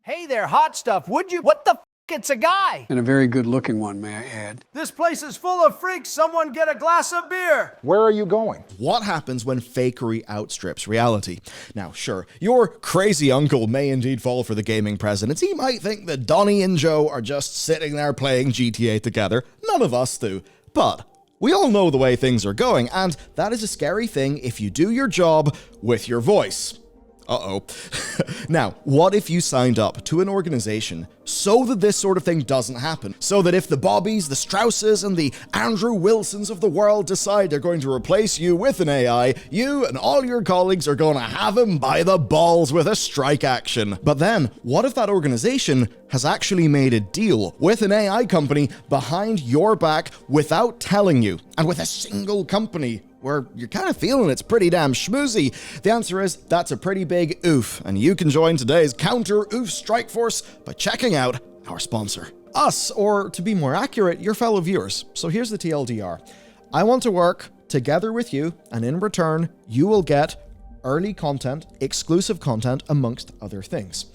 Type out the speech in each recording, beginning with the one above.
Hey there, hot stuff, would you? What the f***? It's a guy. And a very good-looking one, may I add. This place is full of freaks. Someone get a glass of beer. Where are you going? What happens when fakery outstrips reality? Now, sure, your crazy uncle may indeed fall for the gaming presidents. He might think that Donnie and Joe are just sitting there playing GTA together. None of us do. But we all know the way things are going, and that is a scary thing if you do your job with your voice. Uh-oh. Now, what if you signed up to an organization so that this sort of thing doesn't happen? So that if the Bobbies, the Strausses, and the Andrew Wilsons of the world decide they're going to replace you with an AI, you and all your colleagues are going to have him by the balls with a strike action. But then, what if that organization has actually made a deal with an AI company behind your back without telling you, and with a single company where you're kind of feeling it's pretty damn schmoozy? The answer is that's a pretty big oof, and you can join today's counter oof strike force by checking out our sponsor. Us, or to be more accurate, your fellow viewers. So here's the TLDR. I want to work together with you, and in return, you will get early content, exclusive content, amongst other things.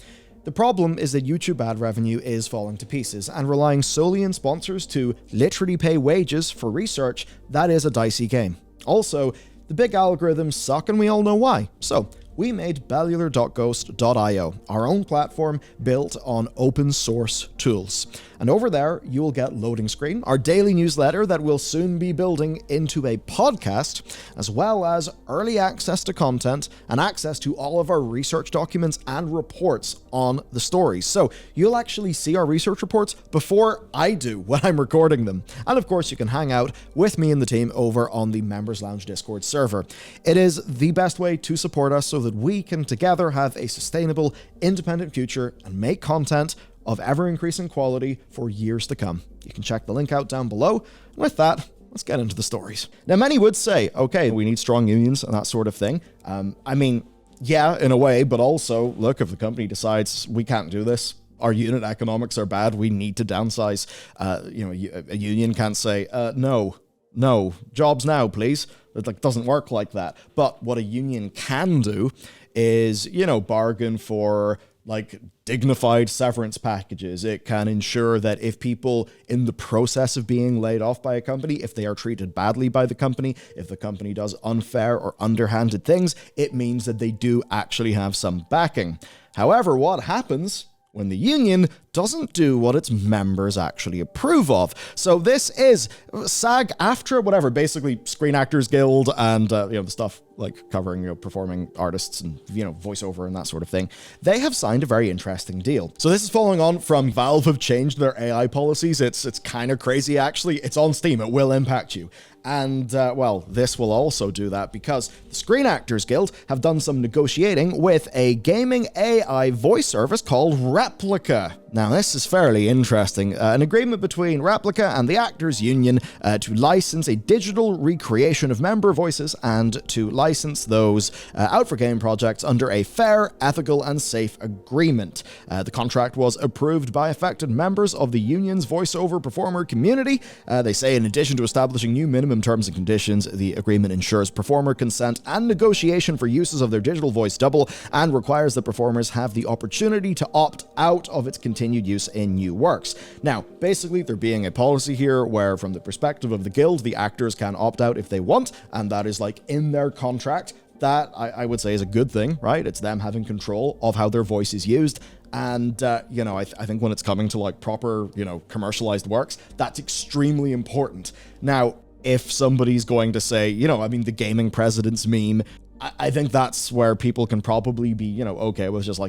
The problem is that YouTube ad revenue is falling to pieces, and relying solely on sponsors to literally pay wages for research, that is a dicey game. Also, the big algorithms suck, and we all know why. So, we made Bellular.ghost.io, our own platform built on open source tools. And over there, you will get Loading Screen, our daily newsletter that will soon be building into a podcast, as well as early access to content and access to all of our research documents and reports on the stories. So you'll actually see our research reports before I do when I'm recording them. And of course, you can hang out with me and the team over on the Members Lounge Discord server. It is the best way to support us so that we can together have a sustainable, independent future and make content of ever-increasing quality for years to come. You can check the link out down below. With that, let's get into the stories. Now, many would say, okay, we need strong unions and that sort of thing. I mean, yeah, in a way, but also, look, if the company decides we can't do this, our unit economics are bad, we need to downsize, a union can't say, no, jobs now, please. It doesn't work like that. But what a union can do is, bargain for dignified severance packages. It can ensure that if people in the process of being laid off by a company, if they are treated badly by the company, if the company does unfair or underhanded things, it means that they do actually have some backing. However, what happens when the union doesn't do what its members actually approve of? So this is SAG-AFTRA, whatever, basically Screen Actors Guild and, the stuff covering, performing artists and, voiceover and that sort of thing. They have signed a very interesting deal. So this is following on from Valve have changed their AI policies. It's kind of crazy, actually. It's on Steam. It will impact you. And, this will also do that because the Screen Actors Guild have done some negotiating with a gaming AI voice service called Replica. Now, this is fairly interesting. An agreement between Replica and the Actors Union to license a digital recreation of member voices and to license those out for game projects under a fair, ethical, and safe agreement. The contract was approved by affected members of the union's voiceover performer community. They say in addition to establishing new minimum terms and conditions, the agreement ensures performer consent and negotiation for uses of their digital voice double and requires that performers have the opportunity to opt out of its continued use in new works. Now, basically, there being a policy here where, from the perspective of the guild, the actors can opt out if they want, and that is in their contract. That, I would say, is a good thing, right? It's them having control of how their voice is used. And, I think when it's coming to, proper, commercialized works, that's extremely important. Now, if somebody's going to say, the gaming president's meme, I think that's where people can probably be, okay with just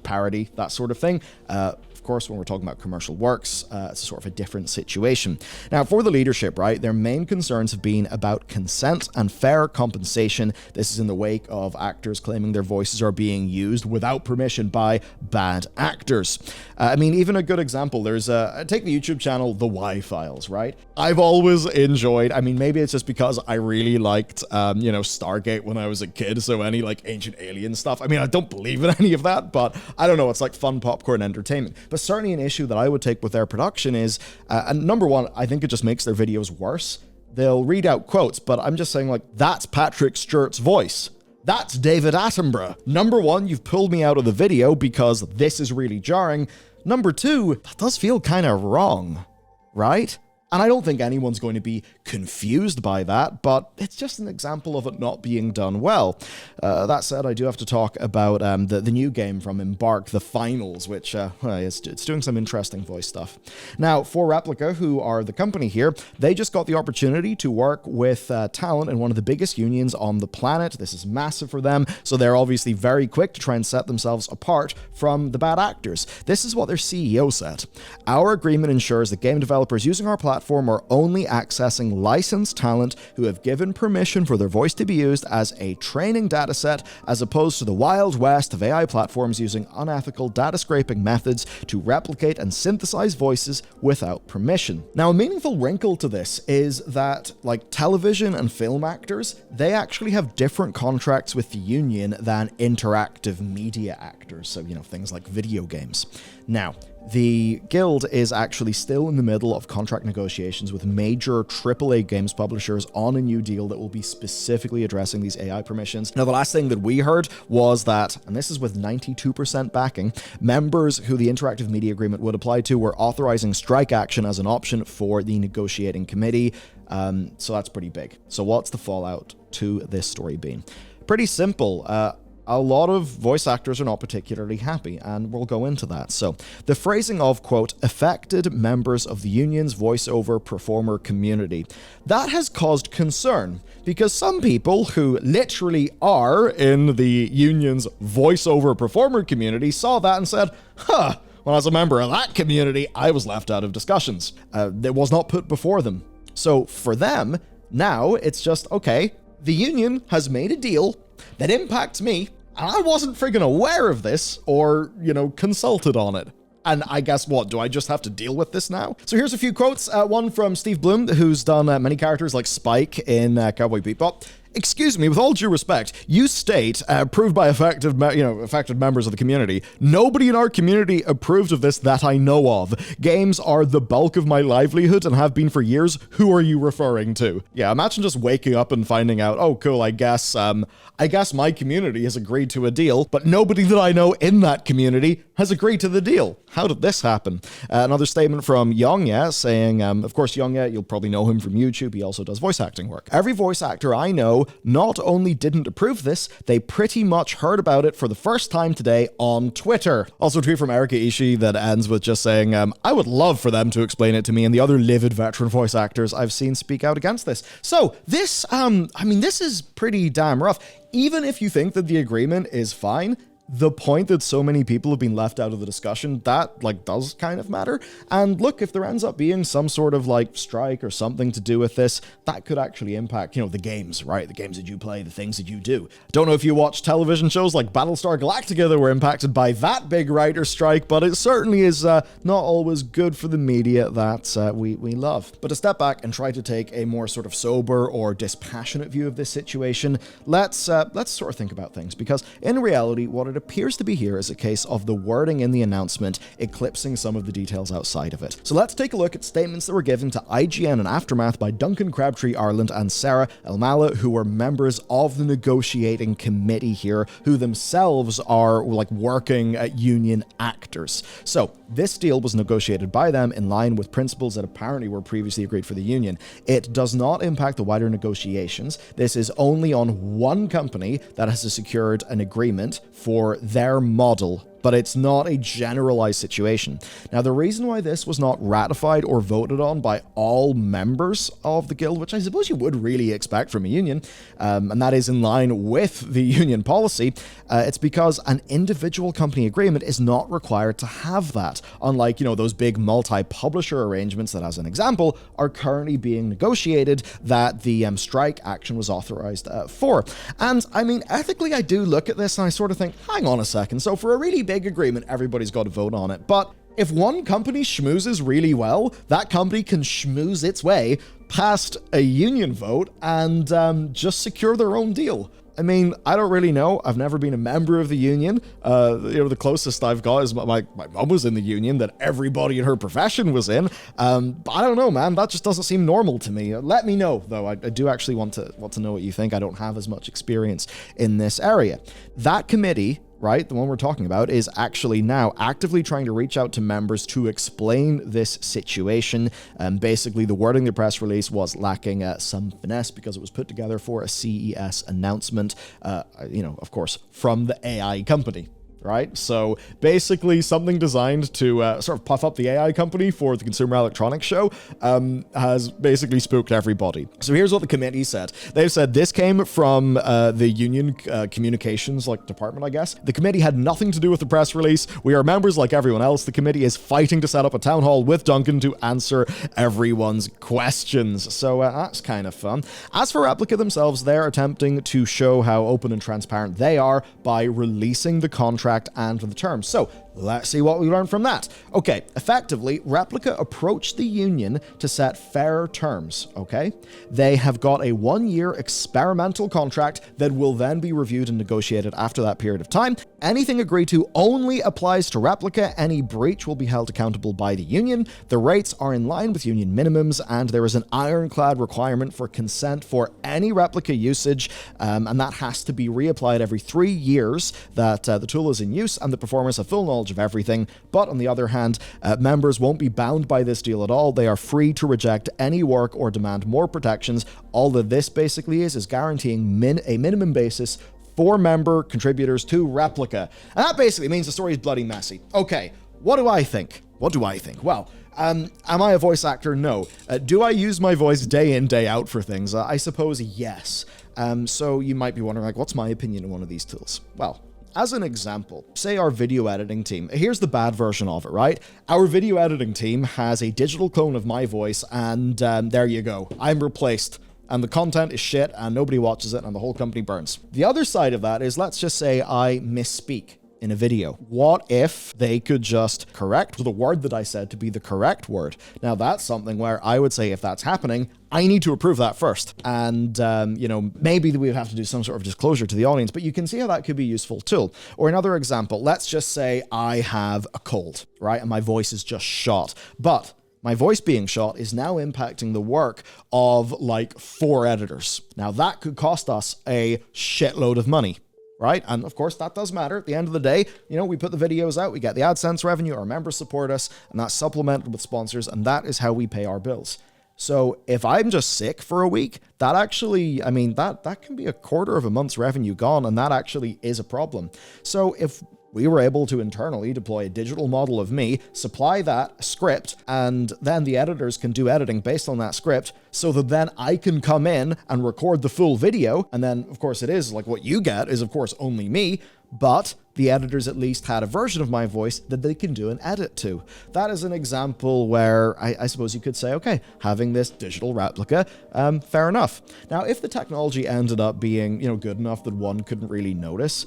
parody, that sort of thing. Of course, when we're talking about commercial works, it's sort of a different situation. Now, for the leadership, right, their main concerns have been about consent and fair compensation. This is in the wake of actors claiming their voices are being used without permission by bad actors. Even a good example, there's take the YouTube channel, The Y Files, right? I've always enjoyed, maybe it's just because I really liked, Stargate when I was a kid, so any, ancient alien stuff. I don't believe in any of that, but I don't know, it's fun popcorn entertainment. But certainly an issue that I would take with their production is, and number one, I think it just makes their videos worse. They'll read out quotes, but I'm just saying, that's Patrick Stewart's voice. That's David Attenborough. Number one, you've pulled me out of the video because this is really jarring. Number two, that does feel kind of wrong, right? And I don't think anyone's going to be confused by that, but it's just an example of it not being done well. That said, I do have to talk about the new game from Embark, The Finals, which it's doing some interesting voice stuff. Now, for Replica, who are the company here, they just got the opportunity to work with talent in one of the biggest unions on the planet. This is massive for them, so they're obviously very quick to try and set themselves apart from the bad actors. This is what their CEO said. Our agreement ensures that game developers using our platform are only accessing licensed talent who have given permission for their voice to be used as a training dataset, as opposed to the wild west of AI platforms using unethical data scraping methods to replicate and synthesize voices without permission. Now, a meaningful wrinkle to this is that, like television and film actors, they actually have different contracts with the union than interactive media actors, so, things like video games. Now, the guild is actually still in the middle of contract negotiations with major AAA games publishers on a new deal that will be specifically addressing these AI permissions. Now, the last thing that we heard was that, and this is with 92% backing, members who the interactive media agreement would apply to were authorizing strike action as an option for the negotiating committee. So that's pretty big. So what's the fallout to this story been? Pretty simple. A lot of voice actors are not particularly happy, and we'll go into that. So, the phrasing of, quote, affected members of the union's voiceover performer community. That has caused concern, because some people who literally are in the union's voiceover performer community saw that and said, well, as a member of that community, I was left out of discussions. It was not put before them. So, for them, now it's just, okay, the union has made a deal that impacts me, and I wasn't friggin' aware of this or, consulted on it. And I guess what? Do I just have to deal with this now? So here's a few quotes. One from Steve Blum, who's done many characters like Spike in Cowboy Bebop. Excuse me, with all due respect, you state, approved by affected members of the community. Nobody in our community approved of this that I know of. Games are the bulk of my livelihood and have been for years. Who are you referring to? Yeah, imagine just waking up and finding out, oh, cool, I guess my community has agreed to a deal, but nobody that I know in that community has agreed to the deal. How did this happen? Another statement from Yongyea saying, of course, Yongyea, you'll probably know him from YouTube. He also does voice acting work. Every voice actor I know not only didn't approve this, they pretty much heard about it for the first time today on Twitter. Also a tweet from Erika Ishii that ends with just saying, I would love for them to explain it to me and the other livid veteran voice actors I've seen speak out against this. So this, this is pretty damn rough. Even if you think that the agreement is fine, the point that so many people have been left out of the discussion, that does kind of matter. And look, if there ends up being some sort of strike or something to do with this, that could actually impact, the games, right? The games that you play, the things that you do. Don't know if you watch television shows like Battlestar Galactica that were impacted by that big writer strike, but it certainly is not always good for the media that we love. But to step back and try to take a more sort of sober or dispassionate view of this situation, let's sort of think about things, because in reality, what it appears to be here is a case of the wording in the announcement eclipsing some of the details outside of it. So let's take a look at statements that were given to IGN and Aftermath by Duncan Crabtree Ireland and Sarah Elmala, who were members of the negotiating committee here, who themselves are working union actors. So this deal was negotiated by them in line with principles that apparently were previously agreed for the union. It does not impact the wider negotiations. This is only on one company that has secured an agreement for their model, but it's not a generalized situation. Now, the reason why this was not ratified or voted on by all members of the guild, which I suppose you would really expect from a union, and that is in line with the union policy, it's because an individual company agreement is not required to have that, unlike, those big multi-publisher arrangements that, as an example, are currently being negotiated that the strike action was authorized for. And, ethically, I do look at this and I sort of think, hang on a second, so for a really big agreement, everybody's got to vote on it. But if one company schmoozes really well, that company can schmooze its way past a union vote and just secure their own deal. I mean, I don't really know. I've never been a member of the union. The closest I've got is my mom was in the union that everybody in her profession was in. But I don't know, man. That just doesn't seem normal to me. Let me know, though. I do actually want to know what you think. I don't have as much experience in this area. That committee, right, the one we're talking about, is actually now actively trying to reach out to members to explain this situation. Basically, the wording of the press release was lacking some finesse because it was put together for a CES announcement, of course, from the AI company. Right? So basically something designed to sort of puff up the AI company for the Consumer Electronics Show has basically spooked everybody. So here's what the committee said. They've said this came from the union communications department, I guess. The committee had nothing to do with the press release. We are members like everyone else. The committee is fighting to set up a town hall with Duncan to answer everyone's questions. So that's kind of fun. As for Replica themselves, they're attempting to show how open and transparent they are by releasing the contract and the terms. So let's see what we learned from that. Okay, effectively, Replica approached the union to set fair terms, okay? They have got a 1-year experimental contract that will then be reviewed and negotiated after that period of time. Anything agreed to only applies to Replica. Any breach will be held accountable by the union. The rates are in line with union minimums, and there is an ironclad requirement for consent for any Replica usage, and that has to be reapplied every 3 years that the tool is in use and the performers have full knowledge of everything. But on the other hand, members won't be bound by this deal at all. They are free to reject any work or demand more protections. All that this basically is guaranteeing a minimum basis for member contributors to Replica. And that basically means the story is bloody messy. Okay, what do I think? Well, am I a voice actor? No. Do I use my voice day in, day out for things? I suppose yes. So you might be wondering, what's my opinion on one of these tools? Well, as an example, say our video editing team. Here's the bad version of it, right? Our video editing team has a digital clone of my voice, and there you go. I'm replaced. And the content is shit, and nobody watches it, and the whole company burns. The other side of that is, let's just say I misspeak in a video. What if they could just correct the word that I said to be the correct word? Now, that's something where I would say if that's happening, I need to approve that first. And, maybe we would have to do some sort of disclosure to the audience, but you can see how that could be a useful tool. Or another example, let's just say I have a cold, right? And my voice is just shot. But my voice being shot is now impacting the work of 4 editors. Now, that could cost us a shitload of money. Right? And of course, that does matter. At the end of the day, we put the videos out, we get the AdSense revenue, our members support us, and that's supplemented with sponsors, and that is how we pay our bills. So if I'm just sick for a week, that actually, that can be a quarter of a month's revenue gone, and that actually is a problem. So if we were able to internally deploy a digital model of me, supply that script, and then the editors can do editing based on that script, so that then I can come in and record the full video, and then, of course, it is what you get is, of course, only me, but the editors at least had a version of my voice that they can do an edit to. That is an example where I suppose you could say, okay, having this digital replica, fair enough. Now, if the technology ended up being, good enough that one couldn't really notice,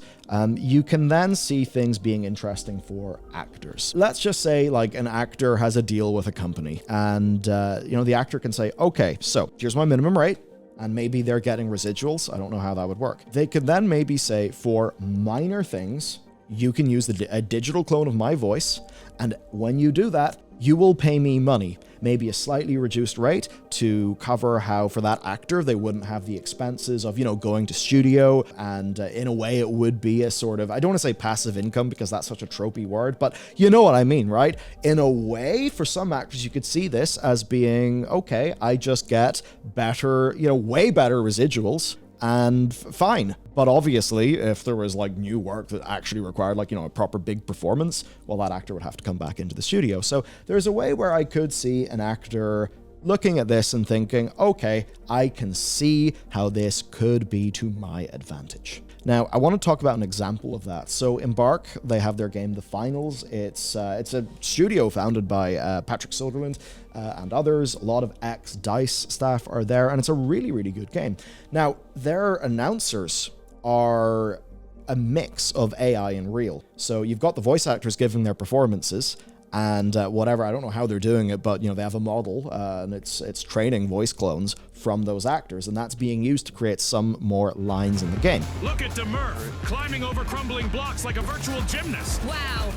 you can then see things being interesting for actors. Let's just say an actor has a deal with a company, and the actor can say, okay, so here's my minimum rate. And maybe they're getting residuals. I don't know how that would work. They could then maybe say, for minor things, you can use a digital clone of my voice, and when you do that, you will pay me money, maybe a slightly reduced rate to cover how, for that actor, they wouldn't have the expenses of, going to studio. And in a way, it would be a sort of, I don't want to say passive income because that's such a tropey word, but you know what I mean, right? In a way, for some actors, you could see this as being, okay, I just get better, way better residuals. And fine. But obviously, if there was new work that actually required a proper big performance, well, that actor would have to come back into the studio. So there's a way where I could see an actor looking at this and thinking, okay, I can see how this could be to my advantage. Now, I want to talk about an example of that. So Embark, they have their game, The Finals. It's a studio founded by Patrick Soderlund and others. A lot of ex-DICE staff are there, and it's a really, really good game. Now, their announcers are a mix of AI and real. So you've got the voice actors giving their performances, and whatever. I don't know how they're doing it, but, you know, they have a model, and it's training voice clones from those actors, and that's being used to create some more lines in the game. Look at Demurf, climbing over crumbling blocks like a virtual gymnast. Wow.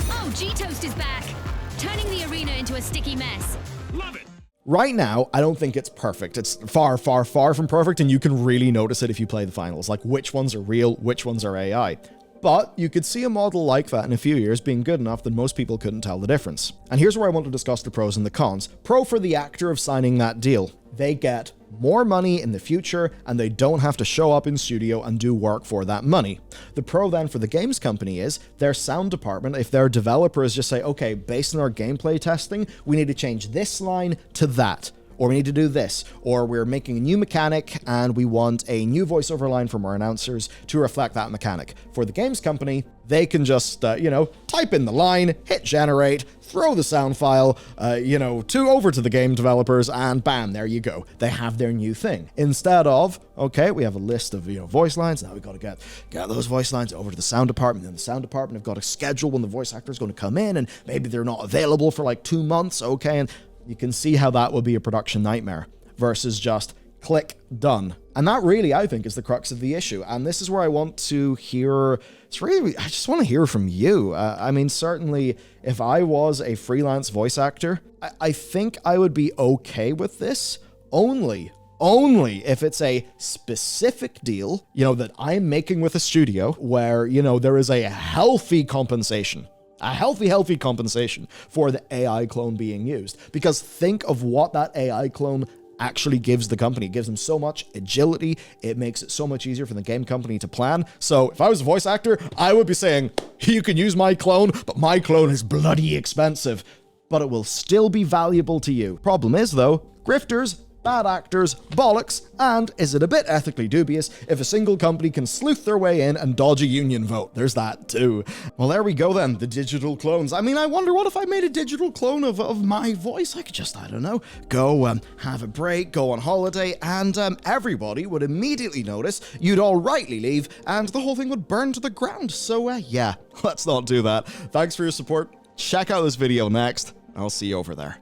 Oh, G-Toast is back, turning the arena into a sticky mess. Love it. Right now, I don't think it's perfect. It's far, far, far from perfect, and you can really notice it if you play the finals, like which ones are real, which ones are AI. But you could see a model like that in a few years being good enough that most people couldn't tell the difference. And here's where I want to discuss the pros and the cons. Pro for the actor of signing that deal. They get more money in the future, and they don't have to show up in studio and do work for that money. The pro then for the games company is their sound department. If their developers just say, okay, based on our gameplay testing, we need to change this line to that, or we need to do this, or we're making a new mechanic and we want a new voiceover line from our announcers to reflect that mechanic. For the games company, they can just, type in the line, hit generate, throw the sound file, over to the game developers, and bam, there you go. They have their new thing. Instead of, okay, we have a list of, voice lines. Now we've got to get those voice lines over to the sound department. And the sound department have got to schedule when the voice actor is going to come in, and maybe they're not available for like 2 months. Okay, and you can see how that would be a production nightmare versus just click, done. And that really, I think, is the crux of the issue. And this is where I want to hear, I just want to hear from you. I mean, certainly, if I was a freelance voice actor, I think I would be okay with this only if it's a specific deal, that I'm making with a studio where, there is a healthy compensation. A healthy compensation for the AI clone being used. Because think of what that AI clone actually gives the company. It gives them so much agility. It makes it so much easier for the game company to plan. So if I was a voice actor, I would be saying, you can use my clone, but my clone is bloody expensive. But it will still be valuable to you. Problem is, though, grifters, bad actors, bollocks, and is it a bit ethically dubious if a single company can sleuth their way in and dodge a union vote? There's that too. Well, there we go then, the digital clones. I mean, I wonder what if I made a digital clone of my voice? I could just, I don't know, go have a break, go on holiday, and everybody would immediately notice, you'd all rightly leave, and the whole thing would burn to the ground. So yeah, let's not do that. Thanks for your support. Check out this video next. I'll see you over there.